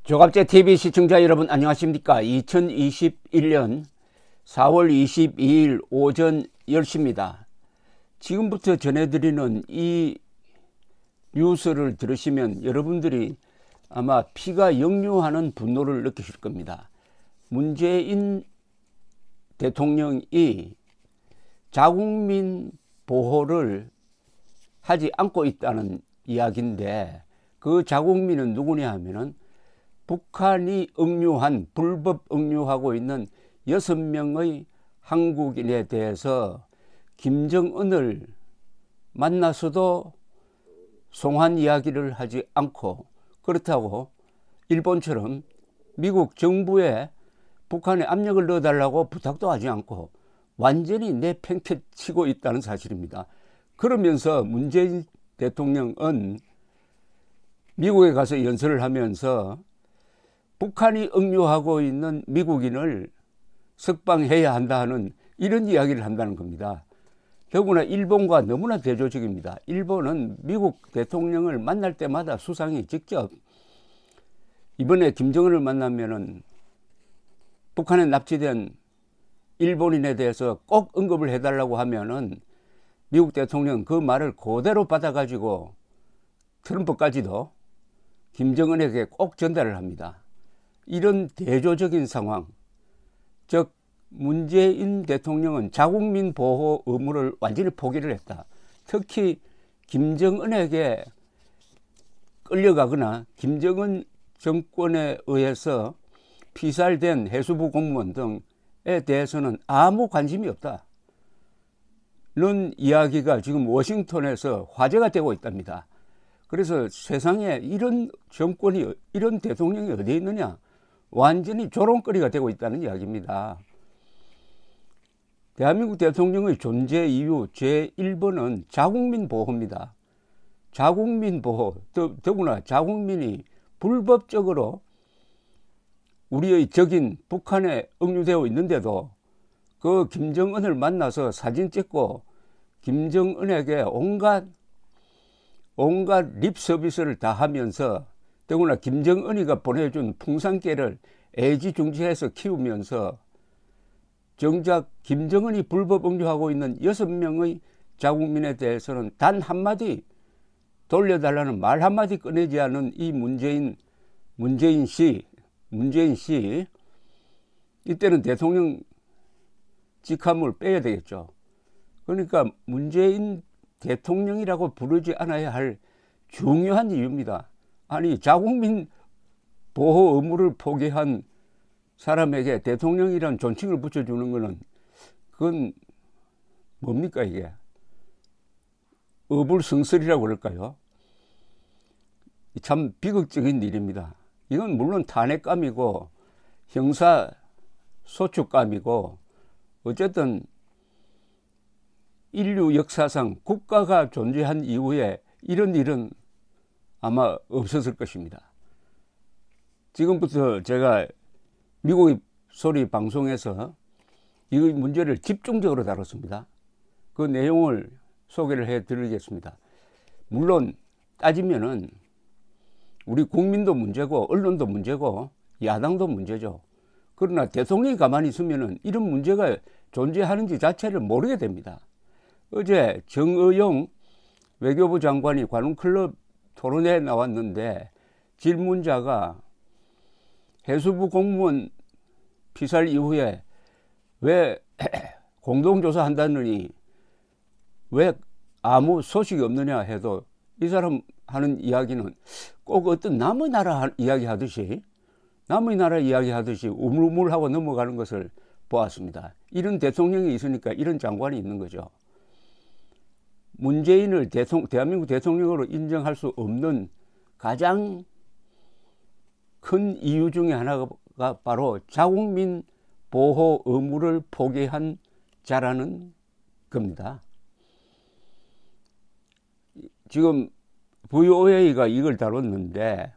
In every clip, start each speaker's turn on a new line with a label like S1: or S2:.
S1: 조갑제 TV 시청자 여러분 안녕하십니까? 2021년 4월 22일 오전 10시입니다. 지금부터 전해드리는 이 뉴스를 들으시면 여러분들이 아마 피가 역류하는 분노를 느끼실 겁니다. 문재인 대통령이 자국민 보호를 하지 않고 있다는 이야기인데, 그 자국민은 누구냐 하면은 북한이 불법 억류하고 있는 6명의 한국인에 대해서 김정은을 만나서도 송환 이야기를 하지 않고, 그렇다고 일본처럼 미국 정부에 북한에 압력을 넣어달라고 부탁도 하지 않고 완전히 내팽개치고 있다는 사실입니다. 그러면서 문재인 대통령은 미국에 가서 연설을 하면서 북한이 억류하고 있는 미국인을 석방해야 한다 하는 이런 이야기를 한다는 겁니다. 더구나 일본과 너무나 대조적입니다. 일본은 미국 대통령을 만날 때마다 수상이 직접 이번에 김정은을 만나면은 북한에 납치된 일본인에 대해서 꼭 언급을 해달라고 하면은 미국 대통령 그 말을 그대로 받아가지고 트럼프까지도 김정은에게 꼭 전달을 합니다. 이런 대조적인 상황, 즉 문재인 대통령은 자국민 보호 의무를 완전히 포기를 했다. 특히 김정은에게 끌려가거나 김정은 정권에 의해서 피살된 해수부 공무원 등에 대해서는 아무 관심이 없다. 이런 이야기가 지금 워싱턴에서 화제가 되고 있답니다. 그래서 세상에 이런 정권이, 이런 대통령이 어디 있느냐, 완전히 조롱거리가 되고 있다는 이야기입니다. 대한민국 대통령의 존재 이유 제1번은 자국민 보호입니다. 자국민 보호, 더구나 자국민이 불법적으로 우리의 적인 북한에 억류되어 있는데도 그 김정은을 만나서 사진 찍고 김정은에게 온갖 립 서비스를 다 하면서, 더구나 김정은이가 보내준 풍산깨를 애지중지해서 키우면서 정작 김정은이 불법 억류하고 있는 6명의 자국민에 대해서는 단 한마디 돌려달라는 말 한마디 꺼내지 않은 이 문재인 씨, 이때는 대통령 직함을 빼야 되겠죠. 그러니까 문재인 대통령이라고 부르지 않아야 할 중요한 이유입니다. 아니, 자국민 보호 의무를 포기한 사람에게 대통령이란 존칭을 붙여주는 것은, 그건 뭡니까 이게? 어불성설이라고 그럴까요? 참 비극적인 일입니다. 이건 물론 탄핵감이고 형사소추감이고, 어쨌든 인류 역사상 국가가 존재한 이후에 이런 일은 아마 없었을 것입니다. 지금부터 제가 미국의 소리 방송에서 이 문제를 집중적으로 다뤘습니다. 그 내용을 소개를 해드리겠습니다. 물론 따지면은 우리 국민도 문제고 언론도 문제고 야당도 문제죠. 그러나 대통령이 가만히 있으면은 이런 문제가 존재하는지 자체를 모르게 됩니다. 어제 정의용 외교부 장관이 관훈클럽 토론회에 나왔는데 질문자가 해수부 공무원 피살 이후에 왜 공동조사 한다느니 왜 아무 소식이 없느냐 해도, 이 사람 하는 이야기는 꼭 어떤 남의 나라 이야기 하듯이 우물우물하고 넘어가는 것을 보았습니다. 이런 대통령이 있으니까 이런 장관이 있는 거죠. 문재인을 대한민국 대통령으로 인정할 수 없는 가장 큰 이유 중에 하나가 바로 자국민 보호 의무를 포기한 자라는 겁니다. 지금 VOA가 이걸 다뤘는데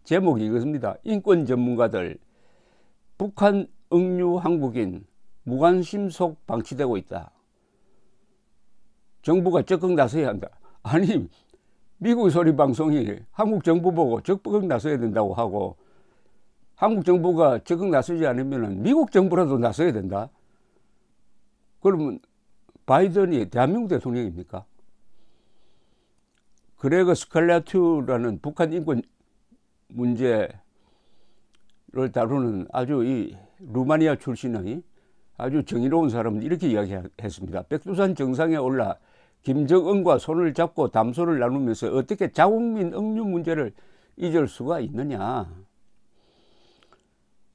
S1: 제목이 이것입니다. 인권 전문가들, 북한 억류 한국인 무관심 속 방치되고 있다. 정부가 적극 나서야 한다. 아니, 미국 소리 방송이 한국 정부 보고 적극 나서야 된다고 하고, 한국 정부가 적극 나서지 않으면 미국 정부라도 나서야 된다. 그러면 바이든이 대한민국 대통령입니까? 그레거 스칼라투라는 북한 인권 문제를 다루는 아주 이 루마니아 출신의 아주 정의로운 사람은 이렇게 이야기했습니다. 백두산 정상에 올라 김정은과 손을 잡고 담소를 나누면서 어떻게 자국민 억류 문제를 잊을 수가 있느냐.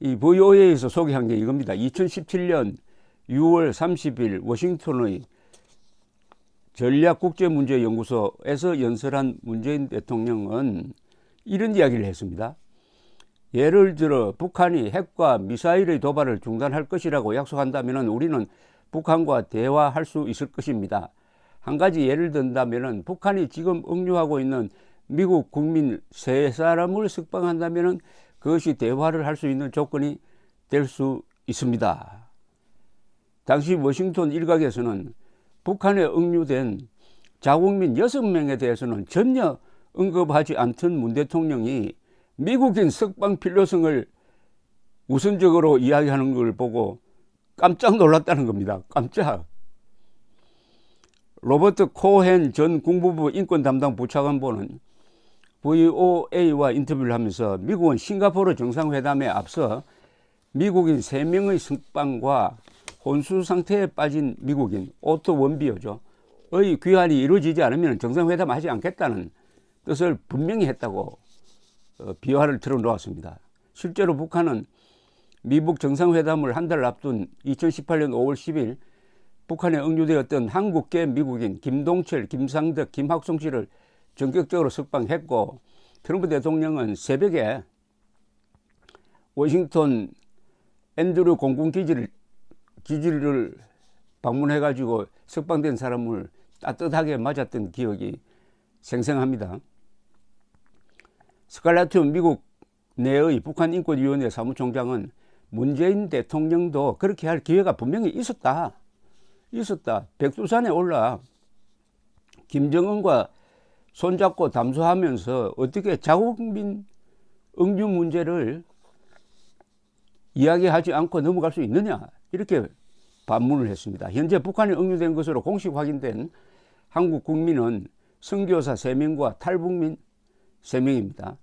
S1: 이 VOA에서 소개한 게 이겁니다. 2017년 6월 30일 워싱턴의 전략국제문제연구소에서 연설한 문재인 대통령은 이런 이야기를 했습니다. 예를 들어 북한이 핵과 미사일의 도발을 중단할 것이라고 약속한다면 우리는 북한과 대화할 수 있을 것입니다. 한 가지 예를 든다면 북한이 지금 억류하고 있는 미국 국민 3사람을 석방한다면 그것이 대화를 할 수 있는 조건이 될 수 있습니다. 당시 워싱턴 일각에서는 북한에 억류된 자국민 6명에 대해서는 전혀 언급하지 않던 문 대통령이 미국인 석방 필요성을 우선적으로 이야기하는 걸 보고 깜짝 놀랐다는 겁니다. 깜짝. 로버트 코헨 전 국무부 인권 담당 부차관보는 VOA와 인터뷰를 하면서 미국은 싱가포르 정상회담에 앞서 미국인 3명의 석방과 혼수 상태에 빠진 미국인 오토 원비어죠. 의 귀환이 이루어지지 않으면 정상회담 하지 않겠다는 뜻을 분명히 했다고 비화를 틀어놓았습니다. 실제로 북한은 미북 정상회담을 한 달 앞둔 2018년 5월 10일 북한에 억류되었던 한국계 미국인 김동철, 김상덕, 김학송 씨를 전격적으로 석방했고 트럼프 대통령은 새벽에 워싱턴 앤드류 공군 기지를 방문해가지고 석방된 사람을 따뜻하게 맞았던 기억이 생생합니다. 스칼라투 미국 내의 북한인권위원회 사무총장은 문재인 대통령도 그렇게 할 기회가 분명히 있었다. 백두산에 올라 김정은과 손잡고 담소하면서 어떻게 자국민 억류 문제를 이야기하지 않고 넘어갈 수 있느냐, 이렇게 반문을 했습니다. 현재 북한에 억류된 것으로 공식 확인된 한국 국민은 선교사 3명과 탈북민 3명입니다.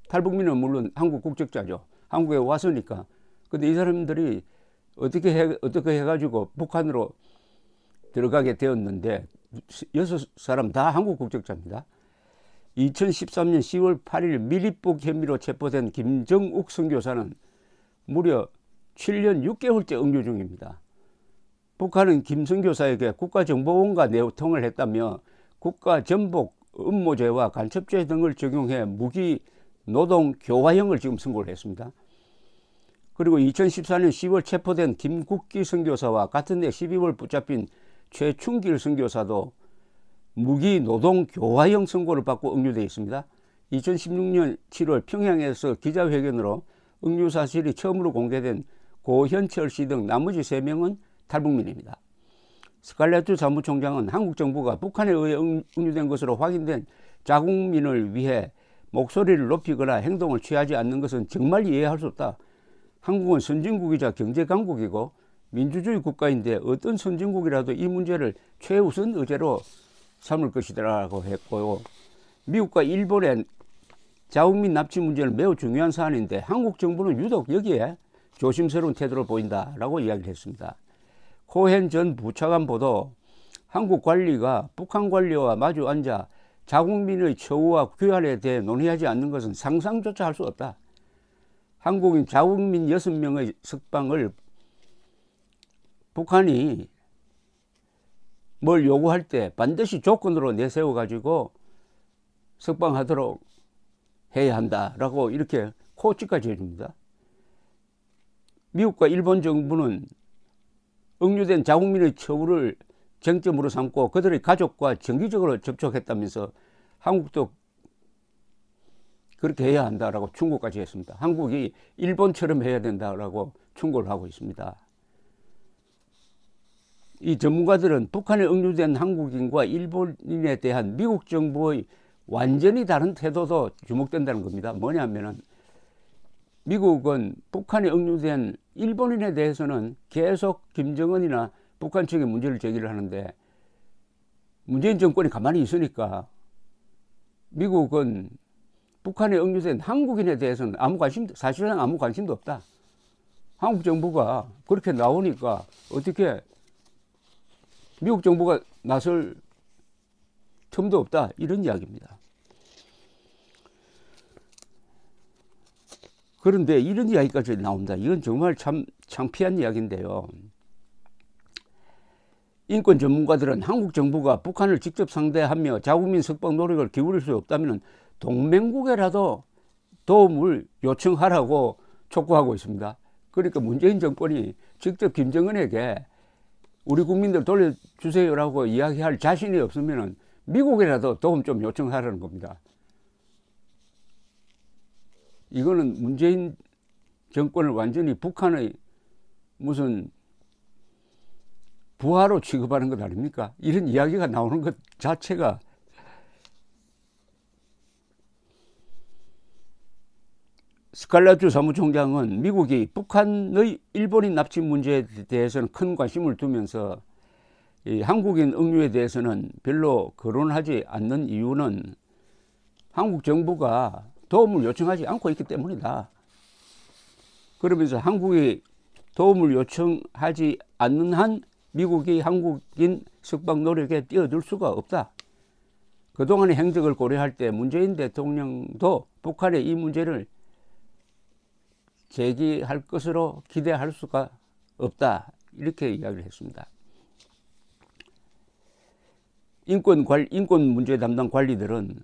S1: 탈북민은 물론 한국 국적자죠. 한국에 왔으니까. 근데 이 사람들이 어떻게 해가지고 북한으로 들어가게 되었는데 6사람 다 한국 국적자입니다. 2013년 10월 8일 미립북 혐의로 체포된 김정욱 선교사는 무려 7년 6개월째 억류 중입니다. 북한은 김 선교사에게 국가정보원과 내통을 했다며 국가전복 음모죄와 간첩죄 등을 적용해 무기 노동 교화형을 지금 선고를 했습니다. 그리고 2014년 10월 체포된 김국기 선교사와 같은 해 12월 붙잡힌 최충길 선교사도 무기 노동 교화형 선고를 받고 억류되어 있습니다. 2016년 7월 평양에서 기자회견으로 억류 사실이 처음으로 공개된 고현철 씨 등 나머지 3명은 탈북민입니다. 스칼레투 사무총장은 한국 정부가 북한에 의해 억류된 것으로 확인된 자국민을 위해 목소리를 높이거나 행동을 취하지 않는 것은 정말 이해할 수 없다. 한국은 선진국이자 경제강국이고 민주주의 국가인데 어떤 선진국이라도 이 문제를 최우선 의제로 삼을 것이라고 했고요. 미국과 일본의 자국민 납치 문제는 매우 중요한 사안인데 한국 정부는 유독 여기에 조심스러운 태도를 보인다라고 이야기를 했습니다. 코헨 전 부차관보도 한국 관리가 북한 관리와 마주 앉아 자국민의 처우와 귀환에 대해 논의하지 않는 것은 상상조차 할 수 없다. 한국인 자국민 6명의 석방을 북한이 뭘 요구할 때 반드시 조건으로 내세워가지고 석방하도록 해야 한다라고 이렇게 코치까지 해줍니다. 미국과 일본 정부는 억류된 자국민의 처우를 쟁점으로 삼고 그들의 가족과 정기적으로 접촉했다면서 한국도 그렇게 해야 한다라고 충고까지 했습니다. 한국이 일본처럼 해야 된다라고 충고를 하고 있습니다. 이 전문가들은 북한에 억류된 한국인과 일본인에 대한 미국 정부의 완전히 다른 태도도 주목된다는 겁니다. 뭐냐면은 미국은 북한에 억류된 일본인에 대해서는 계속 김정은이나 북한 측에 문제를 제기를 하는데 문재인 정권이 가만히 있으니까 미국은 북한에 억류된 한국인에 대해서는 사실상 아무 관심도 없다. 한국 정부가 그렇게 나오니까 어떻게 미국 정부가 나설 틈도 없다. 이런 이야기입니다. 그런데 이런 이야기까지 나온다. 이건 정말 참 창피한 이야기인데요. 인권 전문가들은 한국 정부가 북한을 직접 상대하며 자국민 석방 노력을 기울일 수 없다면 동맹국에라도 도움을 요청하라고 촉구하고 있습니다. 그러니까 문재인 정권이 직접 김정은에게 우리 국민들 돌려주세요라고 이야기할 자신이 없으면 미국에라도 도움 좀 요청하라는 겁니다. 이거는 문재인 정권을 완전히 북한의 무슨 부하로 취급하는 것 아닙니까? 이런 이야기가 나오는 것 자체가 스칼라주 사무총장은 미국이 북한의 일본인 납치 문제에 대해서는 큰 관심을 두면서 이 한국인 억류에 대해서는 별로 거론하지 않는 이유는 한국 정부가 도움을 요청하지 않고 있기 때문이다. 그러면서 한국이 도움을 요청하지 않는 한 미국이 한국인 석방 노력에 뛰어들 수가 없다. 그동안의 행적을 고려할 때 문재인 대통령도 북한의 이 문제를 제기할 것으로 기대할 수가 없다. 이렇게 이야기를 했습니다. 인권 문제 담당 관리들은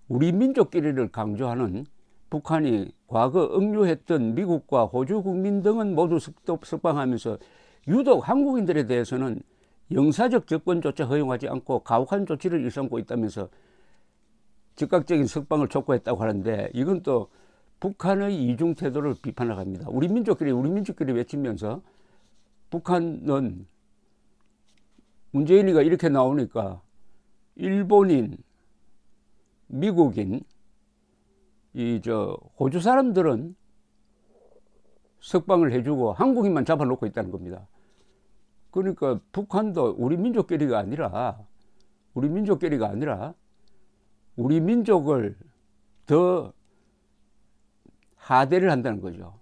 S1: 우리 민족끼리를 강조하는 북한이 과거 억류했던 미국과 호주 국민 등은 모두 석방하면서 유독 한국인들에 대해서는 영사적 접근조차 허용하지 않고 가혹한 조치를 일삼고 있다면서 즉각적인 석방을 촉구했다고 하는데 이건 또 북한의 이중 태도를 비판합니다. 우리 민족끼리 외치면서 북한은 문재인이가 이렇게 나오니까 일본인, 미국인, 호주 사람들은 석방을 해주고 한국인만 잡아놓고 있다는 겁니다. 그러니까 북한도 우리 민족끼리가 아니라 우리 민족을 더 하대를 한다는 거죠.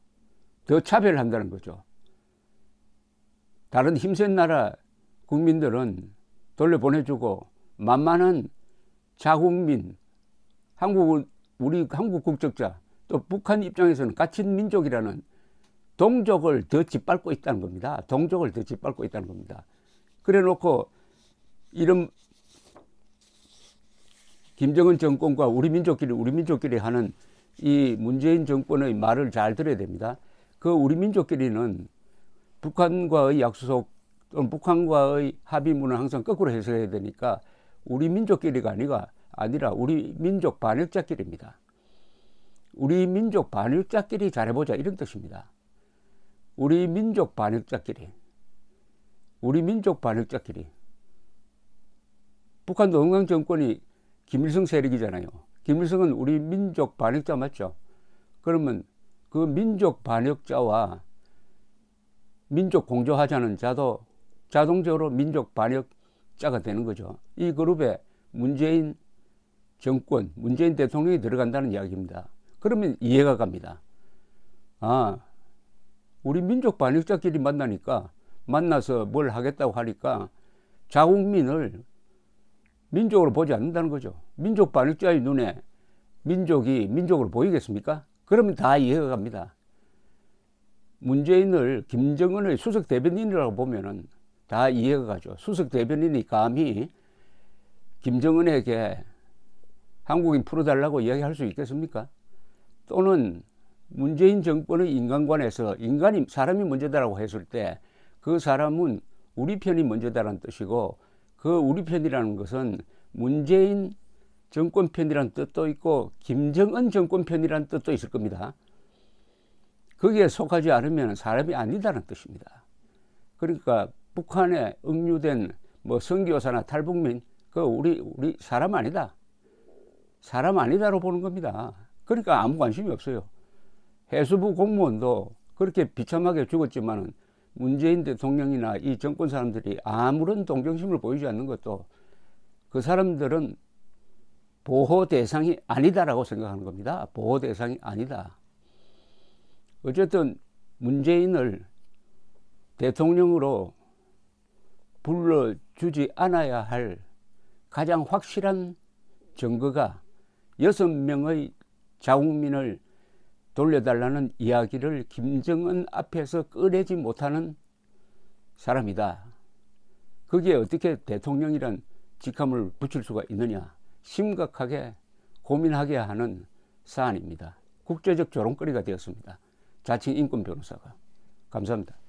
S1: 더 차별을 한다는 거죠. 다른 힘센 나라 국민들은 돌려보내주고 만만한 자국민, 우리 한국 국적자, 또 북한 입장에서는 갇힌 민족이라는 동족을 더 짓밟고 있다는 겁니다. 그래 놓고 이런 김정은 정권과 우리 민족끼리 하는 이 문재인 정권의 말을 잘 들어야 됩니다. 그 우리 민족끼리는 북한과의 약속 또는 북한과의 합의문은 항상 거꾸로 해석해야 되니까 우리 민족끼리가 아니라 우리 민족 반역자끼리입니다. 우리 민족 반역자끼리 잘해보자 이런 뜻입니다. 우리 민족 반역자끼리. 북한도 응강 정권이 김일성 세력이잖아요. 김일성은 우리 민족 반역자 맞죠? 그러면 그 민족 반역자와 민족 공조하자는 자도 자동적으로 민족 반역자가 되는 거죠. 이 그룹에 문재인 정권, 문재인 대통령이 들어간다는 이야기입니다. 그러면 이해가 갑니다. 우리 민족 반역자끼리 만나서 뭘 하겠다고 하니까 자국민을 민족으로 보지 않는다는 거죠. 민족 반역자의 눈에 민족이 민족으로 보이겠습니까? 그러면 다 이해가 갑니다. 문재인을 김정은의 수석 대변인이라고 보면은 다 이해가 가죠. 수석 대변인이 감히 김정은에게 한국인 풀어달라고 이야기할 수 있겠습니까? 또는 문재인 정권의 인간관에서 사람이 문제다라고 했을 때 그 사람은 우리 편이 문제다라는 뜻이고 그 우리 편이라는 것은 문재인 정권 편이라는 뜻도 있고 김정은 정권 편이라는 뜻도 있을 겁니다. 거기에 속하지 않으면 사람이 아니다라는 뜻입니다. 그러니까 북한에 억류된 선교사나 탈북민 우리 사람 아니다로 보는 겁니다. 그러니까 아무 관심이 없어요. 해수부 공무원도 그렇게 비참하게 죽었지만은 문재인 대통령이나 이 정권 사람들이 아무런 동정심을 보이지 않는 것도 그 사람들은 보호 대상이 아니다라고 생각하는 겁니다. 보호 대상이 아니다. 어쨌든 문재인을 대통령으로 불러주지 않아야 할 가장 확실한 증거가 6명의 자국민을 돌려달라는 이야기를 김정은 앞에서 꺼내지 못하는 사람이다. 거기에 어떻게 대통령이란 직함을 붙일 수가 있느냐, 심각하게 고민하게 하는 사안입니다. 국제적 조롱거리가 되었습니다. 자칭 인권 변호사가. 감사합니다.